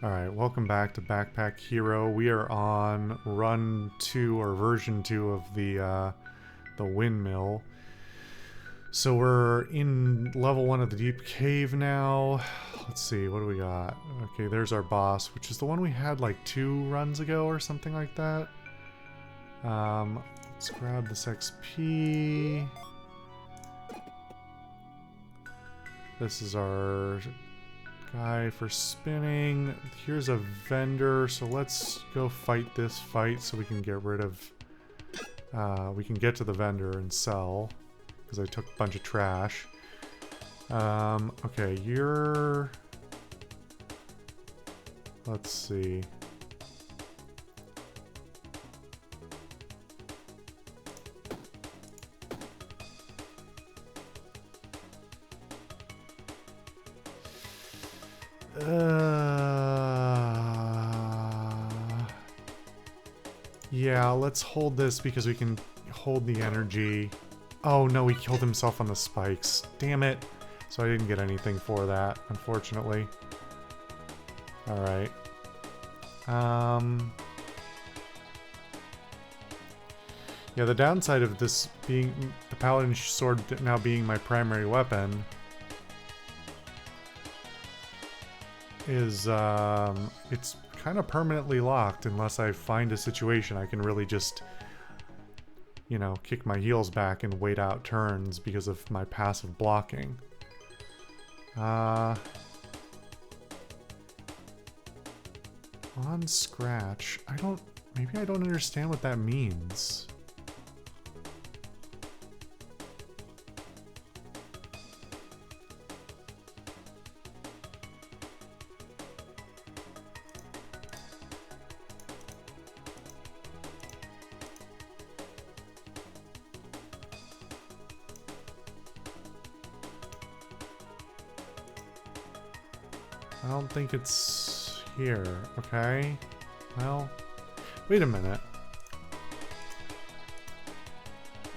Alright, welcome back to Backpack Hero. We are on run 2 or version 2 of the windmill. So we're in level 1 of the deep cave now. Let's see, what do we got? Okay, there's our boss, which is the one we had like 2 runs ago or something like that. Let's grab this XP. This is our guy for spinning. Here's a vendor, so let's go fight this fight so we can get rid of we can get to the vendor and sell, because I took a bunch of trash. Okay, let's see. Yeah, let's hold this because we can hold the energy. Oh no, he killed himself on the spikes. Damn it. So I didn't get anything for that, unfortunately. Alright. Yeah, the downside of this being the paladin sword now being my primary weapon is it's kind of permanently locked unless I find a situation I can really just, you know, kick my heels back and wait out turns because of my passive blocking. On scratch, maybe I don't understand what that means. I don't think it's here. Okay. Well, wait a minute.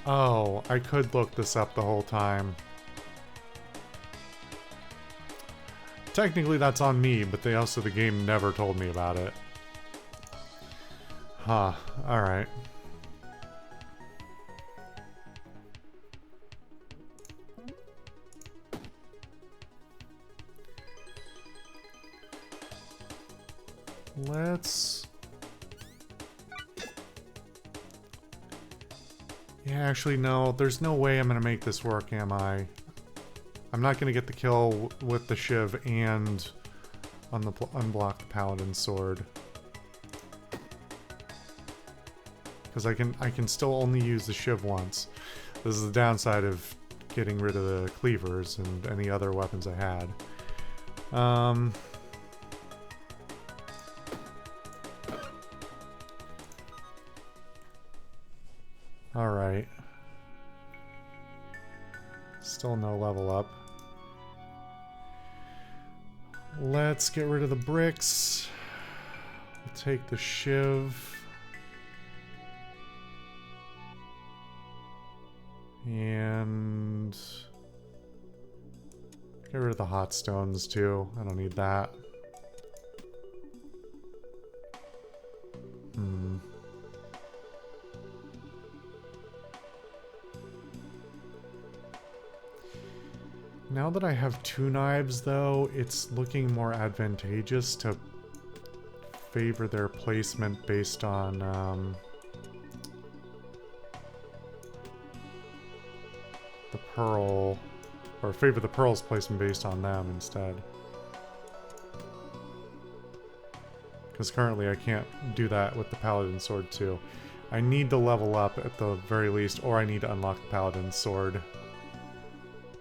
Oh, I could look this up the whole time. Technically that's on me, but the game never told me about it. Huh. Alright. Let's... Yeah, actually, no. There's no way I'm gonna make this work, am I? I'm not gonna get the kill with the shiv and unblock the paladin sword. Because I can still only use the shiv once. This is the downside of getting rid of the cleavers and any other weapons I had. Alright. Still no level up. Let's get rid of the bricks. We'll take the shiv. And get rid of the hot stones too. I don't need that. Now that I have 2 knives, though, it's looking more advantageous to favor their placement based on the pearl, or favor the pearl's placement based on them instead. Because currently I can't do that with the paladin sword too. I need to level up at the very least, or I need to unlock the paladin sword.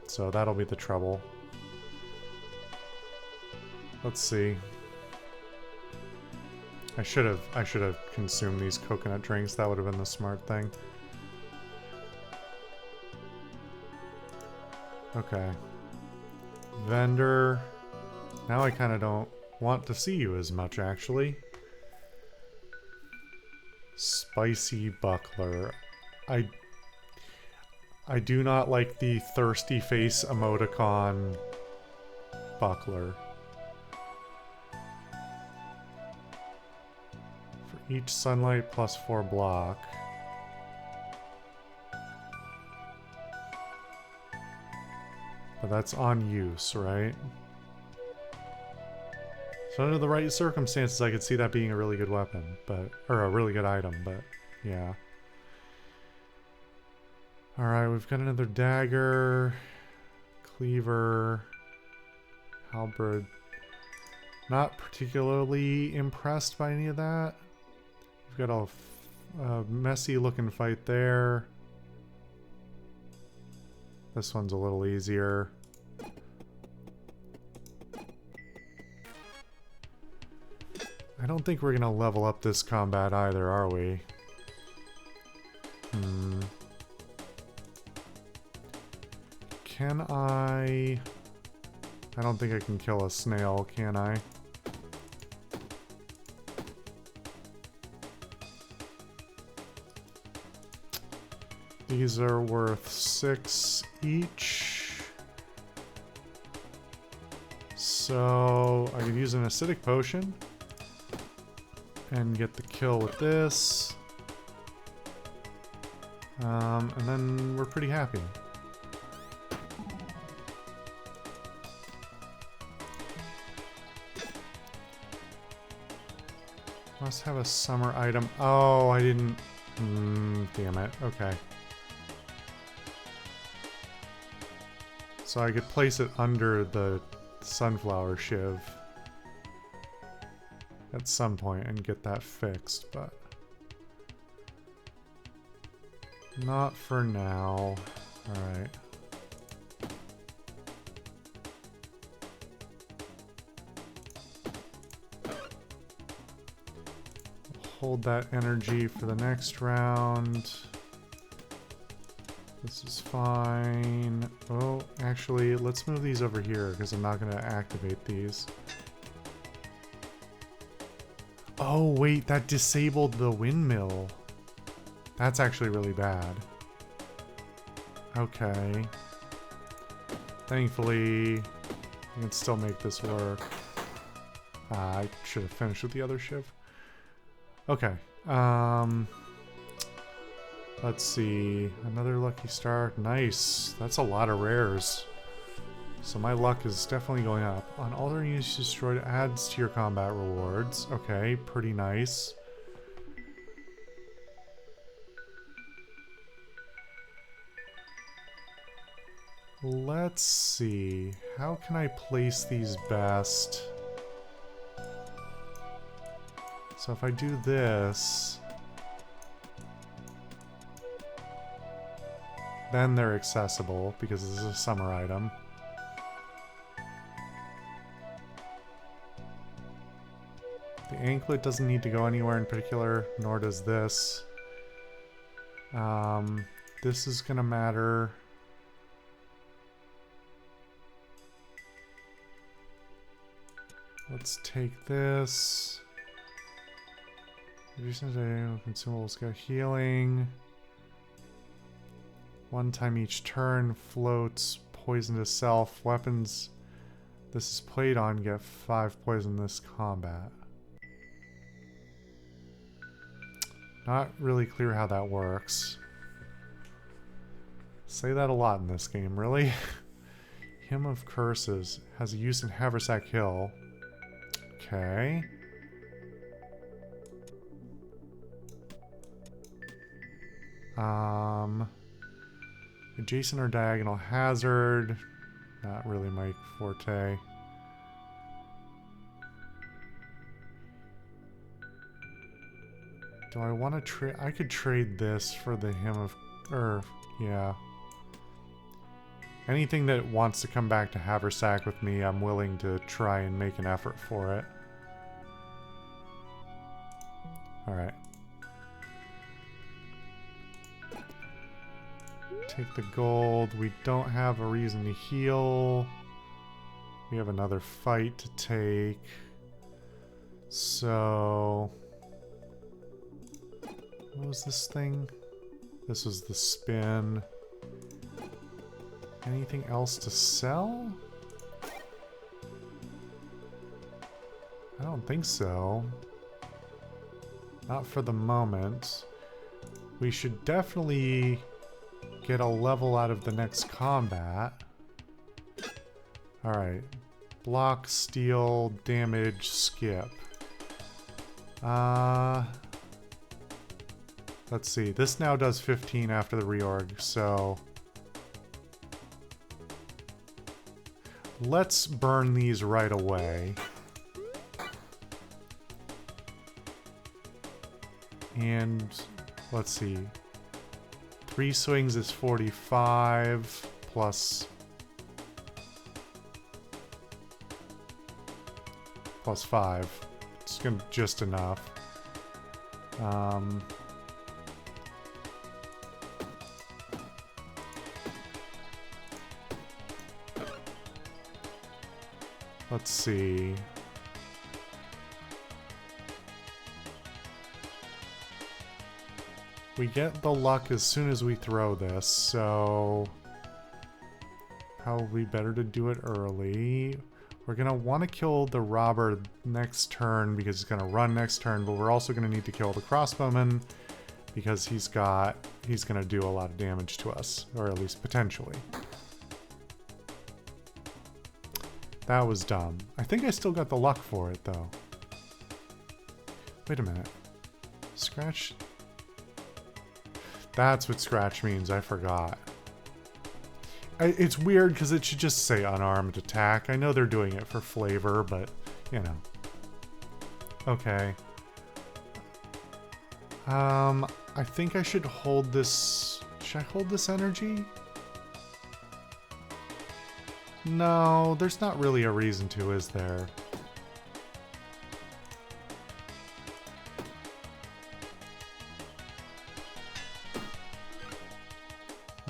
So that'll be the trouble. Let's see. I should have consumed these coconut drinks. That would have been the smart thing. Okay. Vendor. Now I kind of don't want to see you as much, actually. Spicy buckler. I do not like the thirsty face emoticon buckler. Each sunlight plus 4 block. But that's on use, right? So under the right circumstances, I could see that being a really good weapon, but or a really good item, but yeah. Alright, we've got another dagger, cleaver, halberd. Not particularly impressed by any of that. We've got a messy looking fight there. This one's a little easier. I don't think we're gonna level up this combat either, are we? Can I don't think I can kill a snail, can I? These are worth 6 each. So I could use an acidic potion and get the kill with this. And then we're pretty happy. Must have a summer item. Oh, I didn't. Damn it. Okay. So I could place it under the sunflower shiv at some point and get that fixed, but not for now. Alright. Hold that energy for the next round. This is fine. Oh, actually, let's move these over here because I'm not going to activate these. Oh, wait, that disabled the windmill. That's actually really bad. Okay. Thankfully, I can still make this work. I should have finished with the other shiv. Okay. Let's see. Another lucky star. Nice. That's a lot of rares. So my luck is definitely going up. On all their units destroyed adds to your combat rewards. Okay, pretty nice. Let's see. How can I place these best? So if I do this, then they're accessible because this is a summer item. The anklet doesn't need to go anywhere in particular, nor does this. This is gonna matter. Let's take this. Reduces consumables, got healing. One time each turn, floats, poison to self. Weapons this is played on get 5 poison this combat. Not really clear how that works. Say that a lot in this game, really. Hymn of Curses has a use in Haversack Hill. Okay. Adjacent or diagonal hazard. Not really my forte. Do I want to trade? I could trade this for the Hymn of... yeah. Anything that wants to come back to Haversack with me, I'm willing to try and make an effort for it. Alright. Take the gold. We don't have a reason to heal. We have another fight to take. So... what was this thing? This was the spin. Anything else to sell? I don't think so. Not for the moment. We should definitely get a level out of the next combat. Alright. Block, steal, damage, skip. Let's see. This now does 15 after the reorg, so... let's burn these right away. And let's see. 3 swings is 45 plus 5. It's gonna just enough. Let's see. We get the luck as soon as we throw this, so probably better to do it early. We're gonna want to kill the robber next turn because he's gonna run next turn, but we're also gonna need to kill the crossbowman because he's gonna do a lot of damage to us, or at least potentially. That was dumb. I think I still got the luck for it though. Wait a minute. Scratch. That's what scratch means, I forgot. It's weird because it should just say unarmed attack. I know they're doing it for flavor, but, you know. Okay. I think I should hold this... should I hold this energy? No, there's not really a reason to, is there?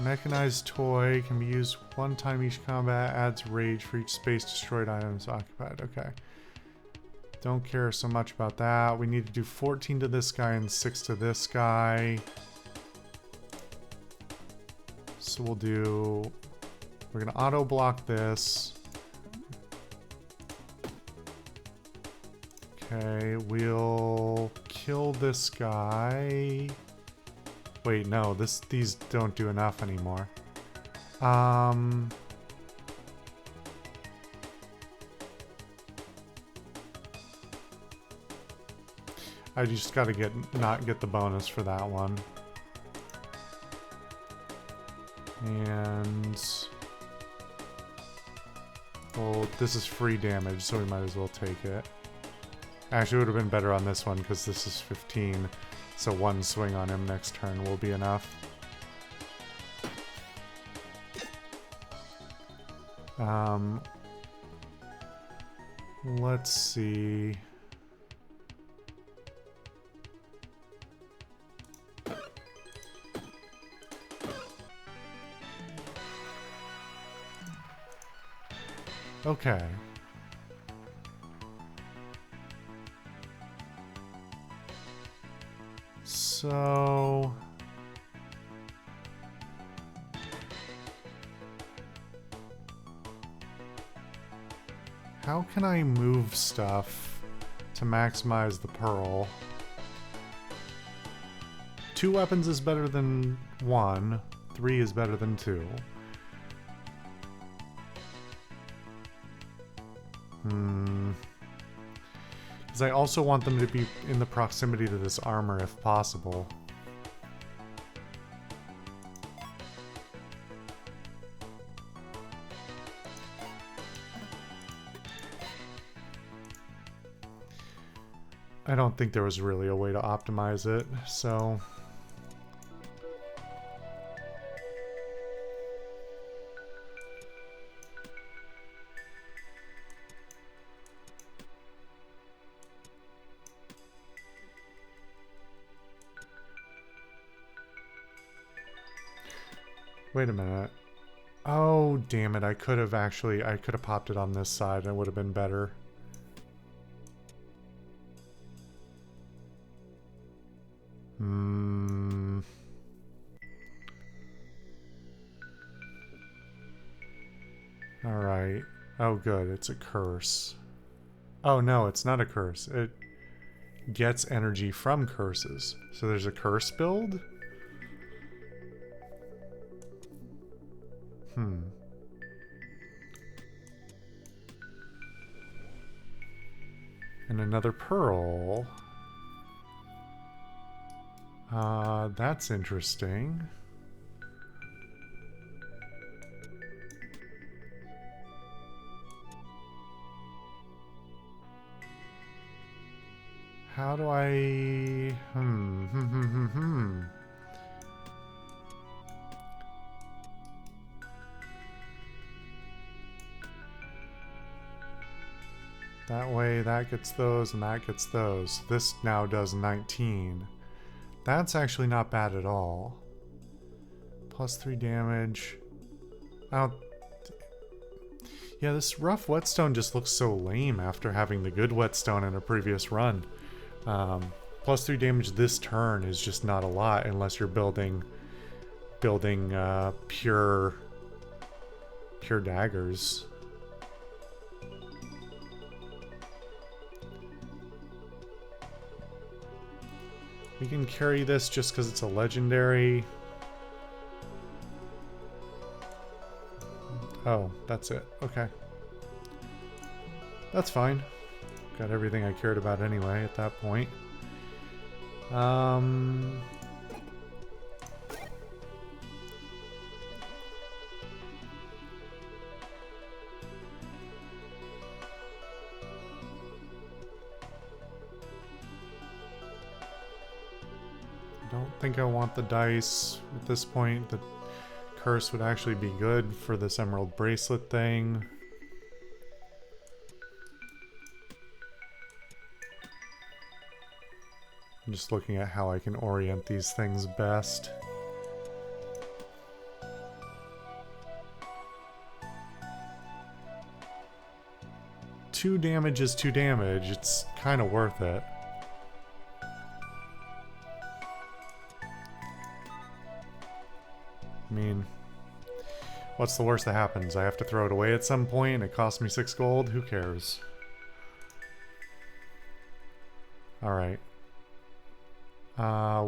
Mechanized toy can be used one time each combat, adds rage for each space destroyed items occupied. Okay. Don't care so much about that. We need to do 14 to this guy and 6 to this guy. So we'll do... we're going to auto block this. Okay, we'll kill this guy. Wait, no, these don't do enough anymore. I just gotta not get the bonus for that one. And... well, this is free damage, so we might as well take it. Actually, it would have been better on this one, because this is 15. So one swing on him next turn will be enough. Let's see. Okay. So... how can I move stuff to maximize the pearl? 2 weapons is better than 1. 3 is better than 2. Because I also want them to be in the proximity to this armor if possible. I don't think there was really a way to optimize it, so... wait a minute. Oh, damn it. I could have popped it on this side and it would have been better. Alright. Oh, good. It's a curse. Oh, no, it's not a curse. gets energy from curses. So there's a curse build? And another pearl. That's interesting. How do I... That way, that gets those, and that gets those. This now does 19. That's actually not bad at all. Plus 3 damage. I don't... Yeah, this rough whetstone just looks so lame after having the good whetstone in a previous run. Plus 3 damage this turn is just not a lot unless you're building pure daggers. We can carry this just because it's a legendary. Oh, that's it. Okay. That's fine. Got everything I cared about anyway at that point. Don't think I want the dice at this point. The curse would actually be good for this emerald bracelet thing. I'm just looking at how I can orient these things best. Two damage is 2 damage. It's kind of worth it. I mean, what's the worst that happens? I have to throw it away at some point and it costs me 6 gold? Who cares? Alright.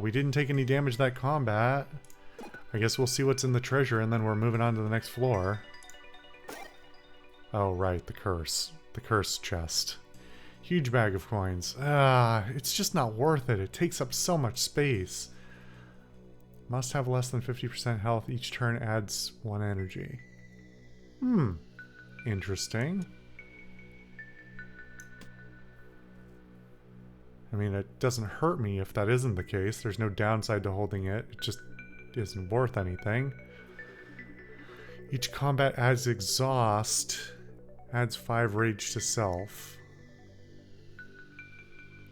We didn't take any damage that combat. I guess we'll see what's in the treasure and then we're moving on to the next floor. Oh, right, the curse. The curse chest. Huge bag of coins. It's just not worth it. It takes up so much space. Must have less than 50% health. Each turn adds 1 energy. Interesting. I mean, it doesn't hurt me if that isn't the case. There's no downside to holding it. It just isn't worth anything. Each combat adds exhaust. Adds 5 rage to self.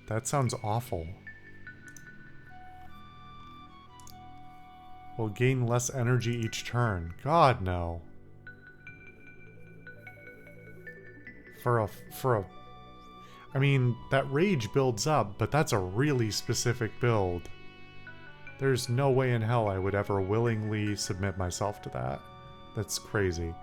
That sounds awful. Will gain less energy each turn. God, no. I mean, that rage builds up, but that's a really specific build. There's no way in hell I would ever willingly submit myself to that. That's crazy.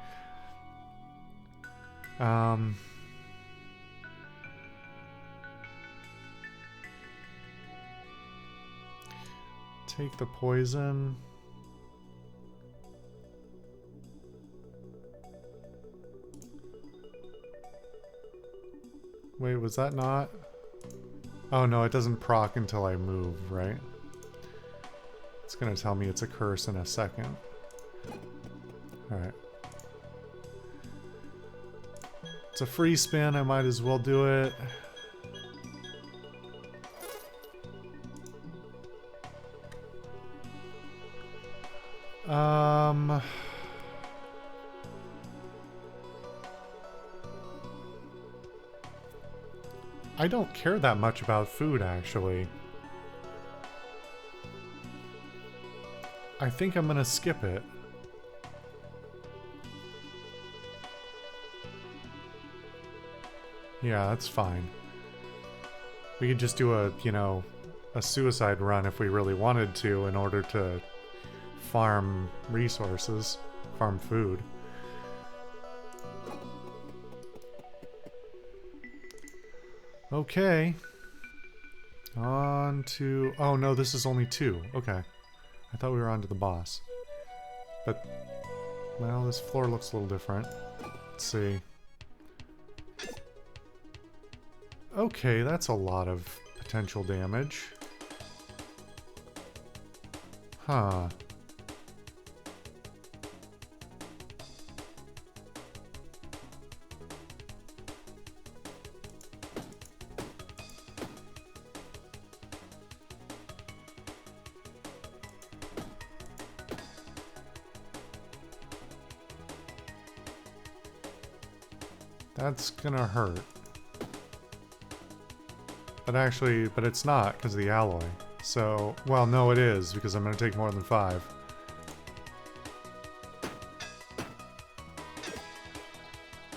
Take the poison. Wait, was that not? Oh no, it doesn't proc until I move, right? It's gonna tell me it's a curse in a second. Alright. It's a free spin, I might as well do it. I don't care that much about food, actually. I think I'm gonna skip it. Yeah, that's fine. We could just do a, you know, a suicide run if we really wanted to in order to farm resources, farm food. Okay. On to... Oh no, this is only 2. Okay. I thought we were on to the boss. But, well, this floor looks a little different. Let's see. Okay, that's a lot of potential damage. Huh. That's gonna hurt. But actually, but it's not because of the alloy. So, well, no, it is because I'm gonna take more than 5.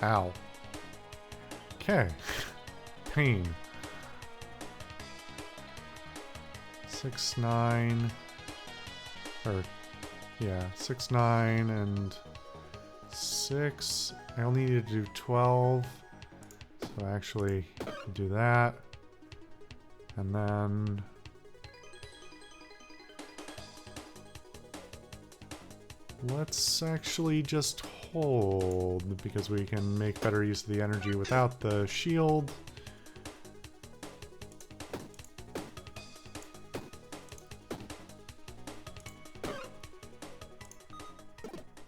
Ow. Okay. Pain. 6, 9. Or, yeah, 6, 9, and 6. I only need to do 12. So actually, do that. And then... let's actually just hold, because we can make better use of the energy without the shield.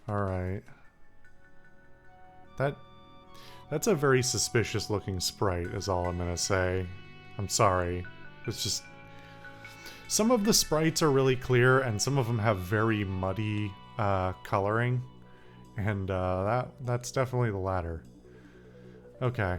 Alright. That's a very suspicious looking sprite, is all I'm gonna say. I'm sorry. It's just... some of the sprites are really clear, and some of them have very muddy coloring. And that's definitely the latter. Okay.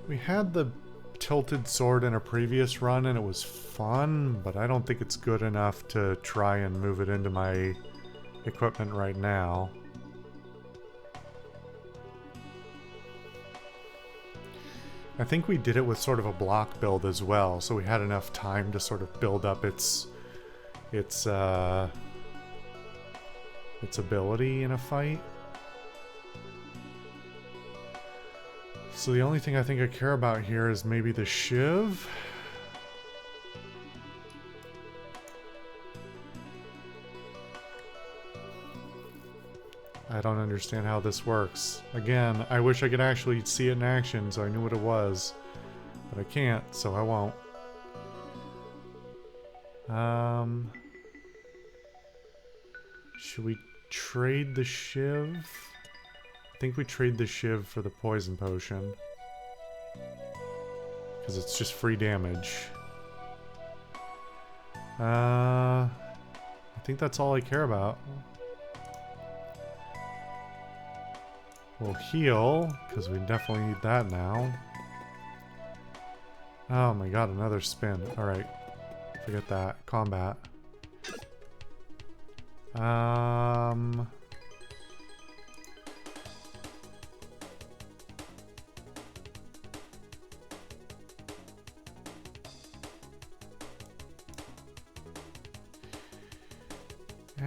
We had the tilted sword in a previous run and it was fun, but I don't think it's good enough to try and move it into my equipment right now. I think we did it with sort of a block build as well, so we had enough time to sort of build up its ability in a fight. So the only thing I think I care about here is maybe the shiv. I don't understand how this works. Again, I wish I could actually see it in action so I knew what it was. But I can't, so I won't. Should we trade the shiv? I think we trade the shiv for the poison potion. Because it's just free damage. I think that's all I care about. We'll heal, because we definitely need that now. Oh my god, another spin. Alright. Forget that. Combat.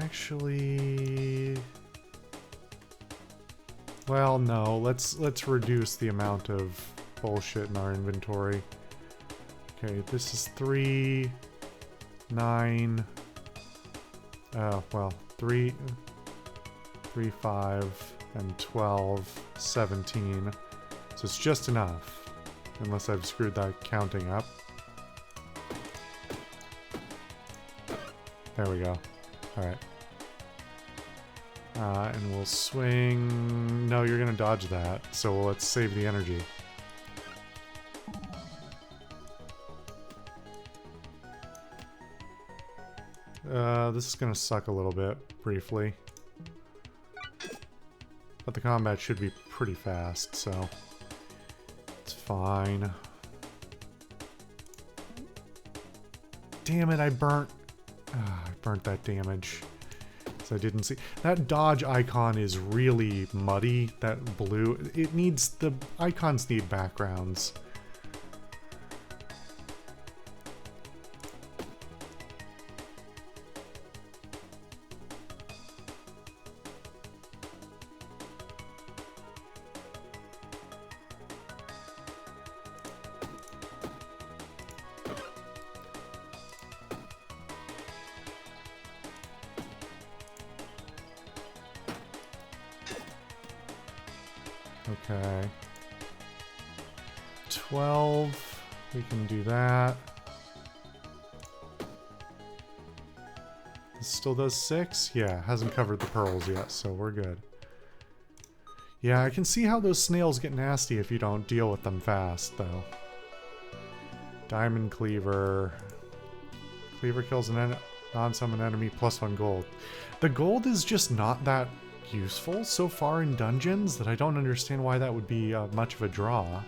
Actually... well, no. Let's reduce the amount of bullshit in our inventory. Okay, this is 3, 9... well, 3, 5, and 12, 17. So it's just enough. Unless I've screwed that counting up. There we go. Alright. And we'll swing... no, you're gonna dodge that. So let's save the energy. This is gonna suck a little bit, briefly. But the combat should be pretty fast, so... it's fine. Damn it, I burnt... I burnt that damage. So I didn't see... that dodge icon is really muddy, that blue. It needs... the icons need backgrounds. Okay. 12. We can do that. This still does 6? Yeah, hasn't covered the pearls yet, so we're good. Yeah, I can see how those snails get nasty if you don't deal with them fast, though. Diamond Cleaver. Cleaver kills an non-summon enemy, +1 gold. The gold is just not that useful so far in dungeons that I don't understand why that would be much of a draw.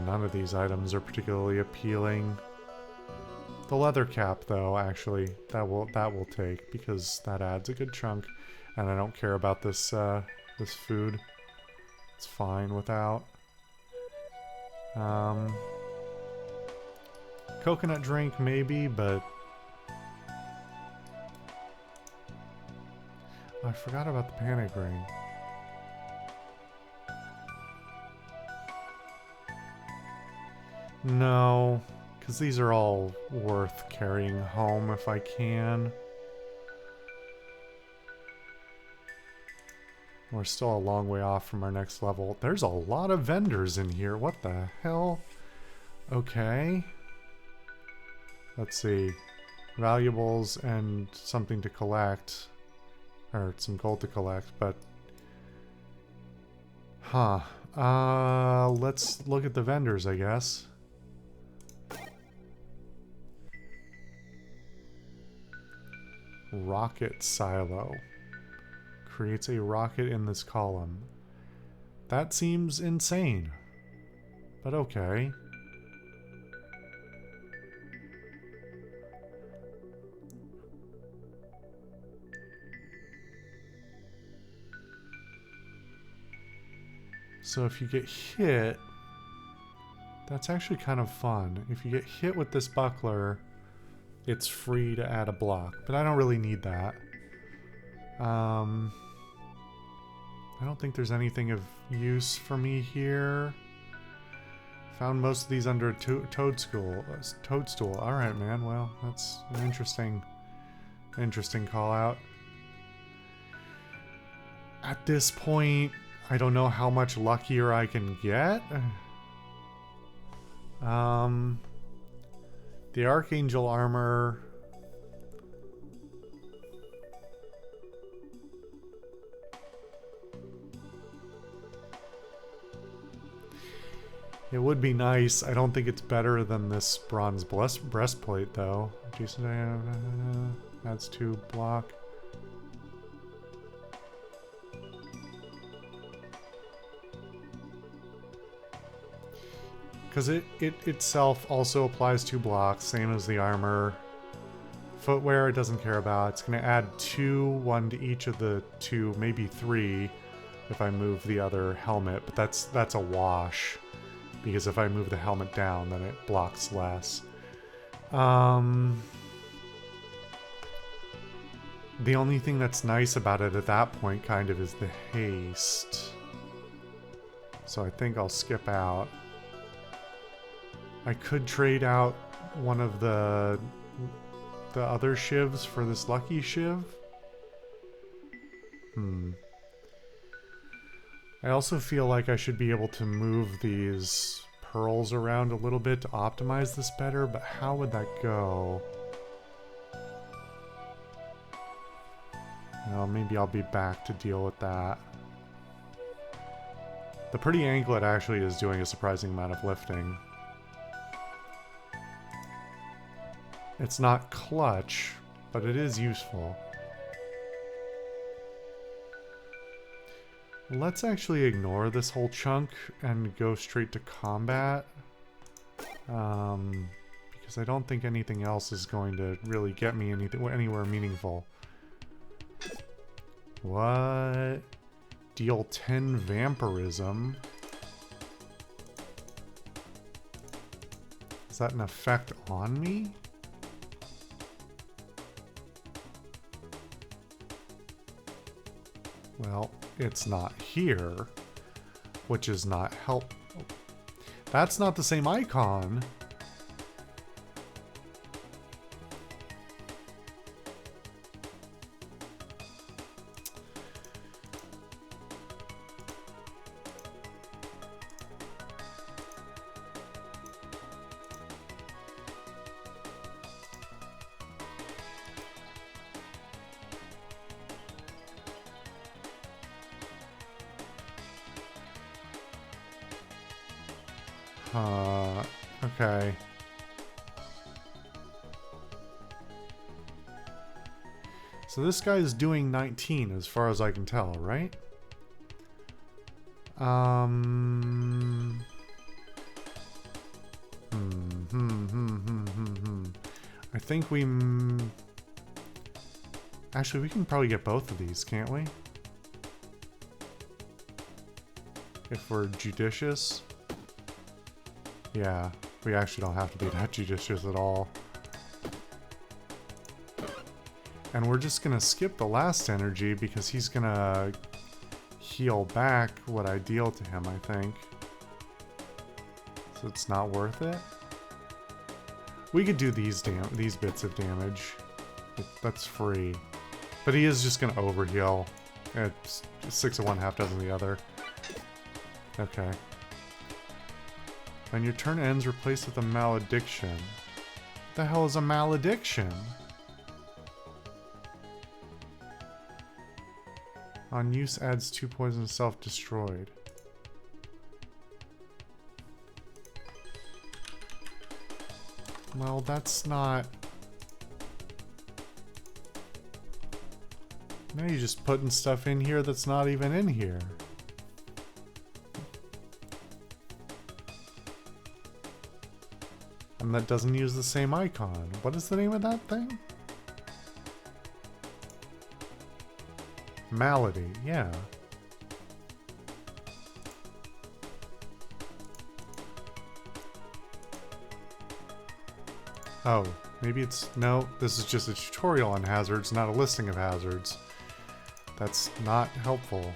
None of these items are particularly appealing. The leather cap, though, actually, that will take, because that adds a good chunk. And I don't care about this this food. It's fine without. Coconut drink, maybe, but... I forgot about the panic ring. No, because these are all worth carrying home if I can. We're still a long way off from our next level. There's a lot of vendors in here. What the hell? Okay. Let's see. Valuables and something to collect. Or some gold to collect, but... Huh. Let's look at the vendors, I guess. Rocket silo. Creates a rocket in this column. That seems insane. But okay. So if you get hit, that's actually kind of fun. If you get hit with this buckler, it's free to add a block, but I don't really need that. I don't think there's anything of use for me here. Found most of these under a toadstool. Alright, man. Well, that's an interesting call out. At this point, I don't know how much luckier I can get. The Archangel armor... It would be nice. I don't think it's better than this bronze breastplate, though. Jason adds 2 block. Because it itself also applies 2 blocks, same as the armor. Footwear it doesn't care about. It's going to add 2, 1 to each of the 2, maybe 3 if I move the other helmet, but that's a wash. Because if I move the helmet down, then it blocks less. The only thing that's nice about it at that point, kind of, is the haste. So I think I'll skip out. I could trade out one of the other shivs for this lucky shiv. I also feel like I should be able to move these pearls around a little bit to optimize this better, but how would that go? Well, maybe I'll be back to deal with that. The pretty anklet actually is doing a surprising amount of lifting. It's not clutch, but it is useful. Let's actually ignore this whole chunk and go straight to combat. Because I don't think anything else is going to really get me anywhere meaningful. What? Deal 10 vampirism. Is that an effect on me? Well, it's not here, which is not helpful. That's not the same icon. Okay. So this guy is doing 19 as far as I can tell, right? I think we... Actually, we can probably get both of these, can't we? If we're judicious. Yeah, we actually don't have to be that judicious at all. And we're just gonna skip the last energy because he's gonna heal back what I deal to him, I think. So it's not worth it. We could do these bits of damage. That's free. But he is just gonna overheal. It's 6 of one, half dozen of the other. Okay. When your turn ends, replace with a malediction. What the hell is a malediction? On use adds 2 poison, self-destroyed. Well, that's not... Now you're just putting stuff in here that's not even in here. And that doesn't use the same icon. What is the name of that thing? Malady, yeah. Oh, maybe it's... No, this is just a tutorial on hazards, not a listing of hazards. That's not helpful.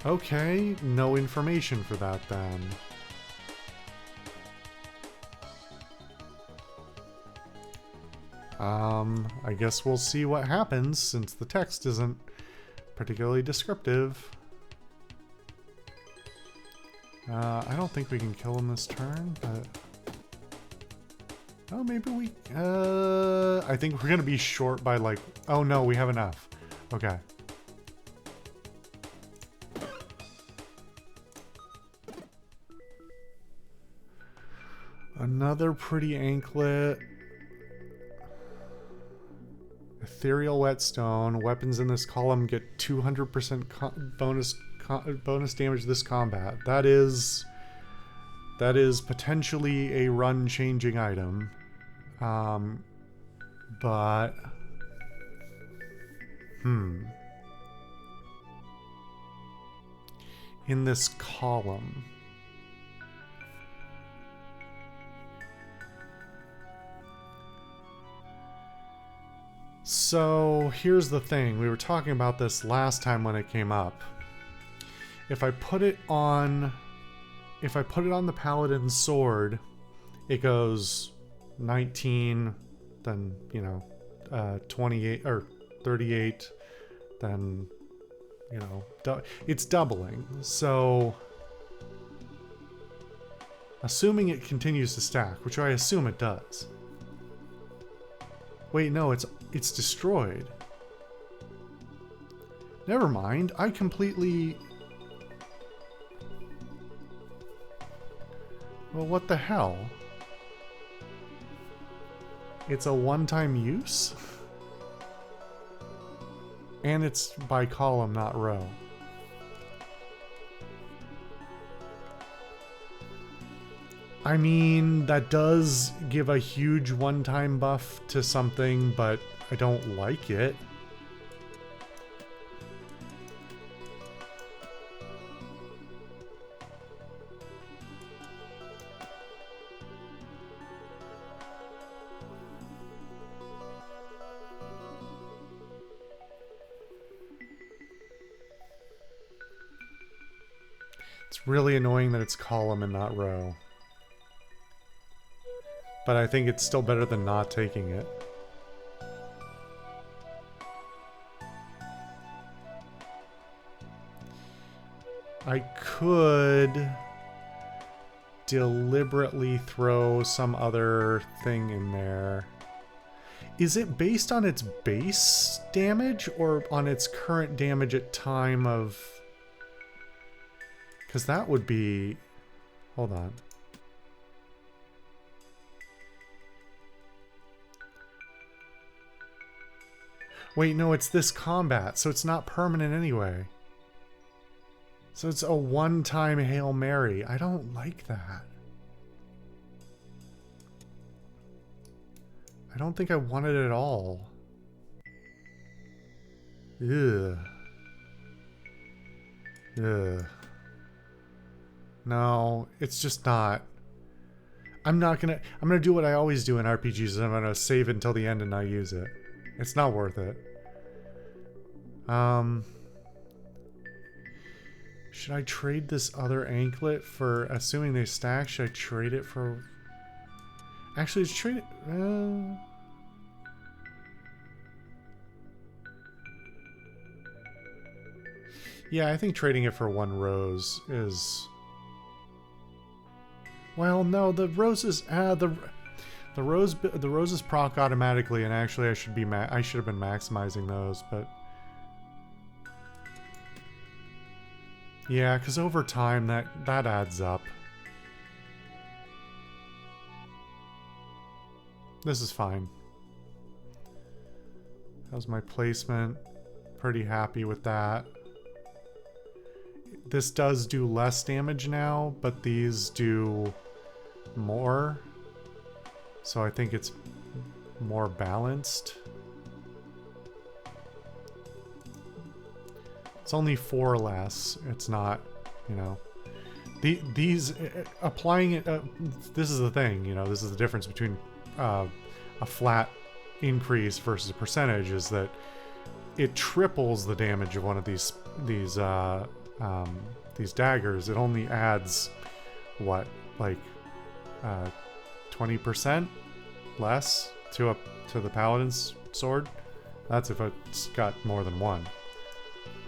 Okay, no information for that then. I guess we'll see what happens since the text isn't particularly descriptive. I don't think we can kill him this turn, but... Oh, maybe we... I think we're gonna be short by like... Oh no, we have enough. Okay. Another pretty anklet. Ethereal whetstone. Weapons in this column get 200% bonus damage this combat. That is potentially a run-changing item. But... In this column... So, here's the thing. We were talking about this last time when it came up. If I put it on the Paladin's sword, it goes 19, then, 28 or 38, then, it's doubling. So, assuming it continues to stack, which I assume it does. Wait, no, it's destroyed. Never mind, I completely... Well, what the hell? It's a one-time use? And it's by column, not row. I mean, that does give a huge one-time buff to something, but I don't like it. It's really annoying that it's column and not row. But I think it's still better than not taking it. I could deliberately throw some other thing in there. Is it based on its base damage or on its current damage at time of... Because that would be... Hold on. Wait, no, it's this combat, so it's not permanent anyway. So it's a one-time Hail Mary. I don't like that. I don't think I want it at all. Ugh. Ugh. No, it's just not. I'm gonna do what I always do in RPGs. I'm gonna save it until the end and not use it. It's not worth it. Should I trade this other anklet for, assuming they stack, should I trade it for... Actually, let's trade it... Yeah, I think trading it for one rose is... Well, no, the roses... the roses proc automatically, and actually I should have been maximizing those, but... Yeah, because over time that adds up. This is fine. How's my placement? Pretty happy with that. This does do less damage now, but these do more. So I think it's more balanced. It's only 4 less. It's not, you know. These applying it. This is the thing, you know. This is the difference between a flat increase versus a percentage. Is that it triples the damage of one of these daggers. It only adds what, like 20% less to the paladin's sword. That's if it's got more than one.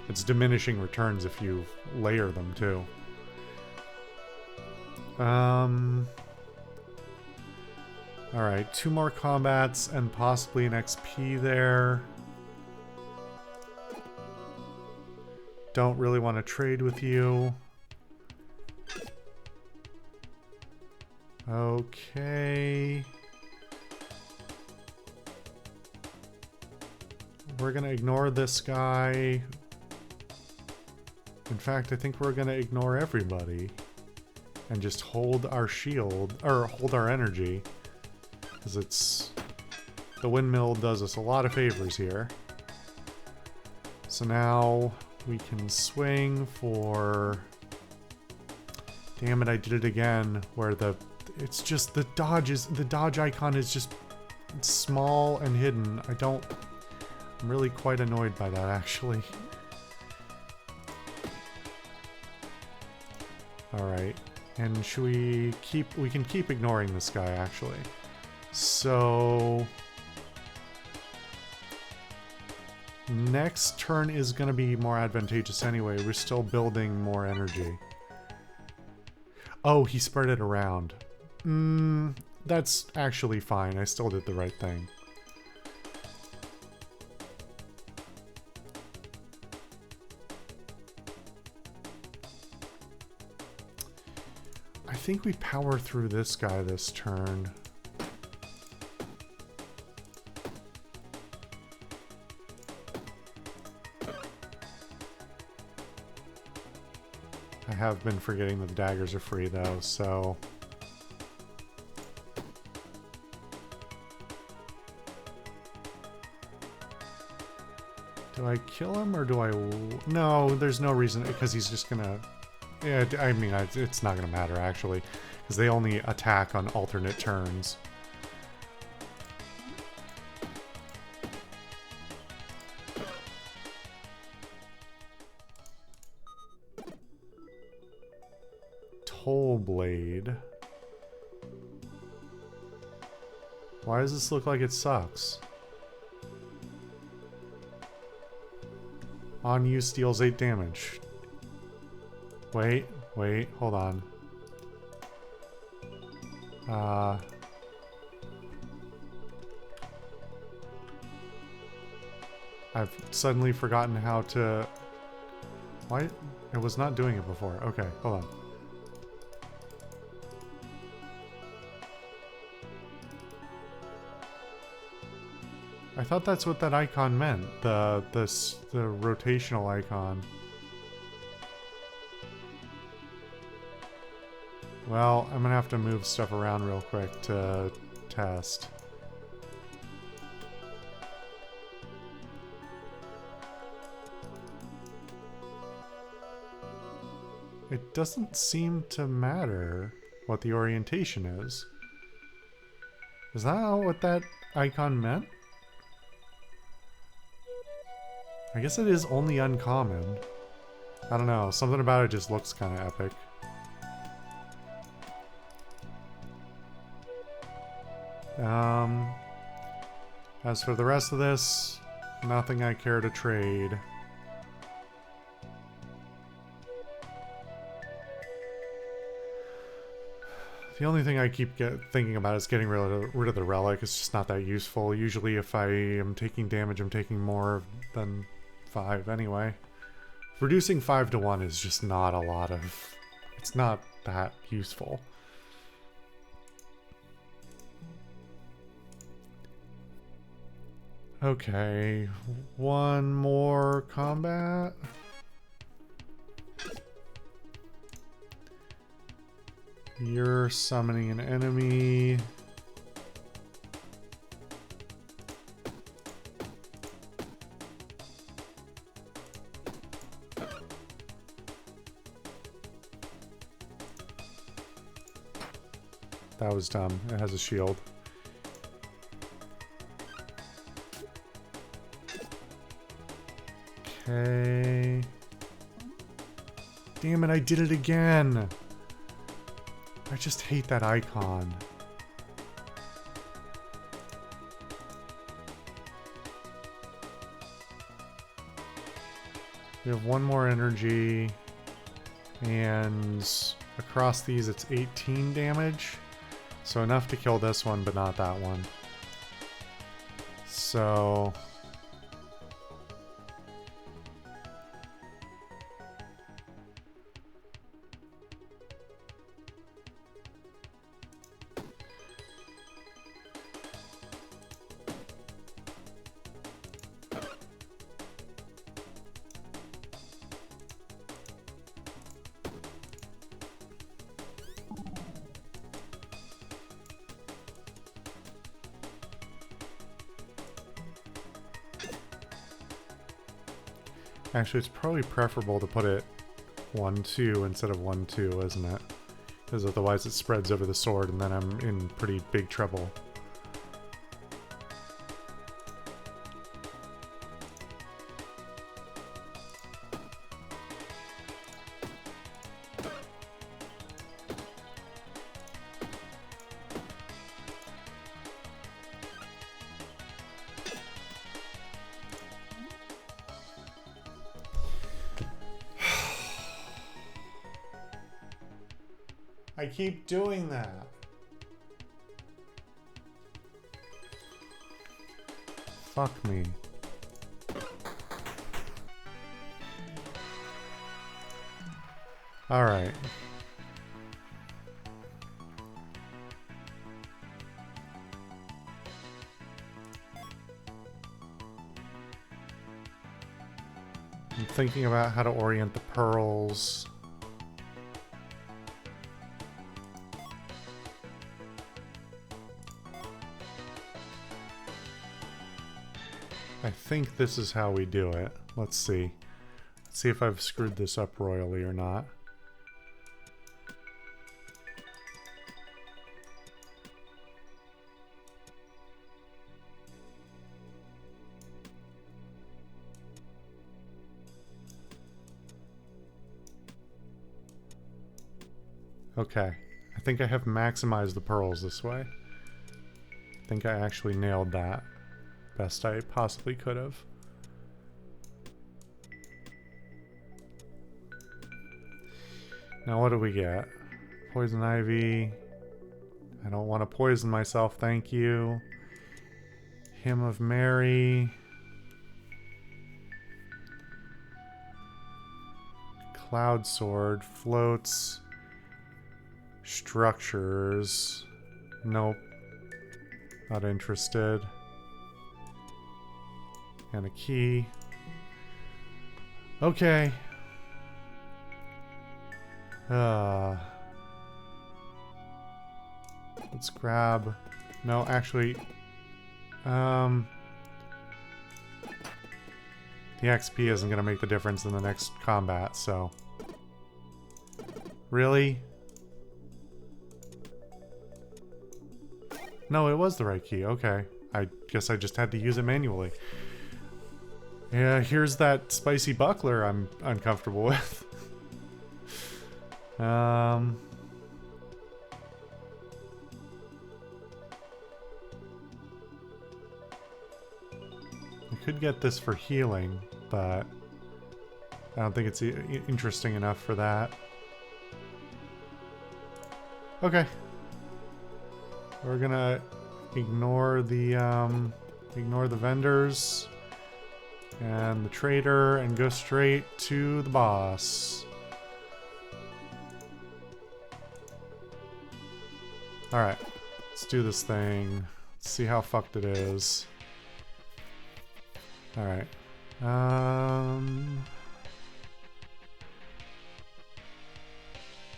It's diminishing returns if you layer them too. Alright, 2 more combats and possibly an XP there. Don't really want to trade with you. Okay. We're gonna ignore this guy. In fact, I think we're gonna ignore everybody and just hold our shield, or hold our energy, because it's... the windmill does us a lot of favors here. So now we can swing for... Damn it, I did it again, where it's just the dodge icon is just small and hidden. I'm really quite annoyed by that, actually. Alright, and should we can keep ignoring this guy, actually. So... next turn is going to be more advantageous anyway. We're still building more energy. Oh, he spread it around. That's actually fine. I still did the right thing. I think we power through this guy this turn. I have been forgetting that the daggers are free though, so... Do I kill him or do I... No, there's no reason, because he's just gonna... Yeah, I mean, it's not gonna matter actually, because they only attack on alternate turns. Toll Blade. Why does this look like it sucks? On use deals 8 damage. Wait, hold on. I've suddenly forgotten how to... Why? It was not doing it before. Okay, hold on. I thought that's what that icon meant. The rotational icon. Well, I'm gonna have to move stuff around real quick to test. It doesn't seem to matter what the orientation is. Is that what that icon meant? I guess it is only uncommon. I don't know, something about it just looks kind of epic. As for the rest of this, nothing I care to trade. The only thing I keep thinking about is getting rid of the relic. It's just not that useful. Usually if I am taking damage, I'm taking more than 5 anyway. Reducing 5 to 1 is just not a lot of... It's not that useful. Okay, one more combat. You're summoning an enemy. That was dumb. It has a shield. Okay. Damn it, I did it again. I just hate that icon. We have one more energy, and across these it's 18 damage. So enough to kill this one, but not that one. So... Actually, it's probably preferable to put it 1-2 instead of 1-2, isn't it? Because otherwise it spreads over the sword and then I'm in pretty big trouble. I keep doing that. Fuck me. All right. I'm thinking about how to orient the pearls. I think this is how we do it. Let's see. Let's see if I've screwed this up royally or not. Okay. I think I have maximized the pearls this way. I think I actually nailed that. Best I possibly could have. Now what do we get? Poison ivy. I don't want to poison myself, thank you. Hymn of Mary. Cloud sword. Floats. Structures. Nope. Not interested. And a key. Okay. Let's grab... No, actually... The XP isn't going to make the difference in the next combat, so... Really? No, it was the right key. Okay. I guess I just had to use it manually. Yeah, here's that spicy buckler I'm uncomfortable with. I could get this for healing, but I don't think it's interesting enough for that. Okay. We're gonna ignore the vendors and the trader and go straight to the boss. Alright, let's do this thing. Let's see how fucked it is. Alright.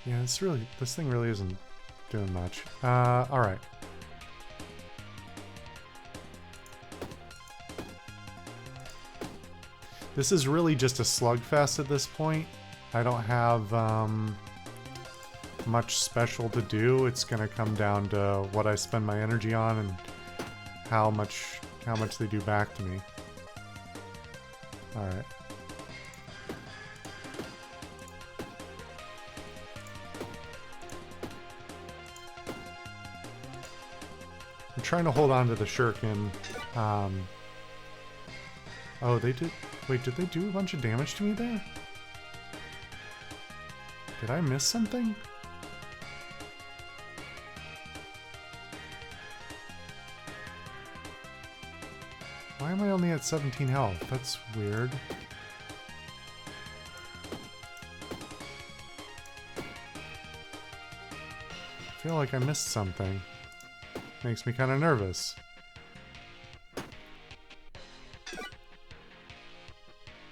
Yeah, this thing really isn't doing much. Alright. This is really just a slugfest at this point. I don't have much special to do. It's gonna come down to what I spend my energy on and how much they do back to me. Alright. I'm trying to hold on to the shuriken. Oh, they did... Wait, did they do a bunch of damage to me there? Did I miss something? Why am I only at 17 health? That's weird. I feel like I missed something. Makes me kind of nervous.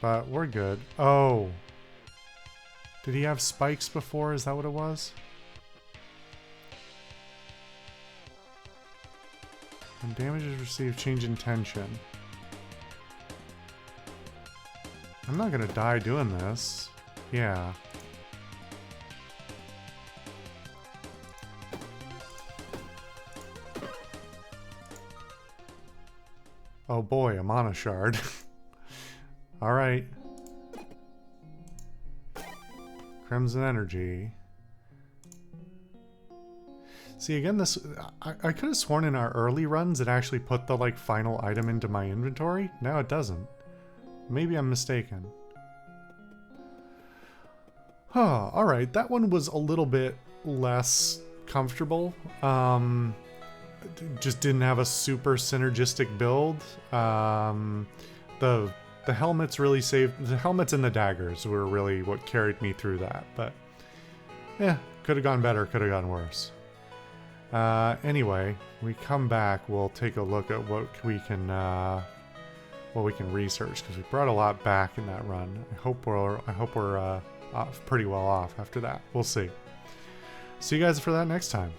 But we're good. Oh. Did he have spikes before? Is that what it was? When damage is received, change in tension. I'm not gonna die doing this. Yeah. Oh boy, a mana shard. Alright. Crimson Energy. See, again, this... I could have sworn in our early runs it actually put the, like, final item into my inventory. Now it doesn't. Maybe I'm mistaken. Huh, alright. That one was a little bit less comfortable. Just didn't have a super synergistic build. The helmets really saved... The helmets and the daggers were really what carried me through that. But, yeah, could have gone better, could have gone worse. Anyway, we come back, we'll take a look at what we can research, because we brought a lot back in that run. I hope we're off pretty well off after that. We'll see. See you guys for that next time.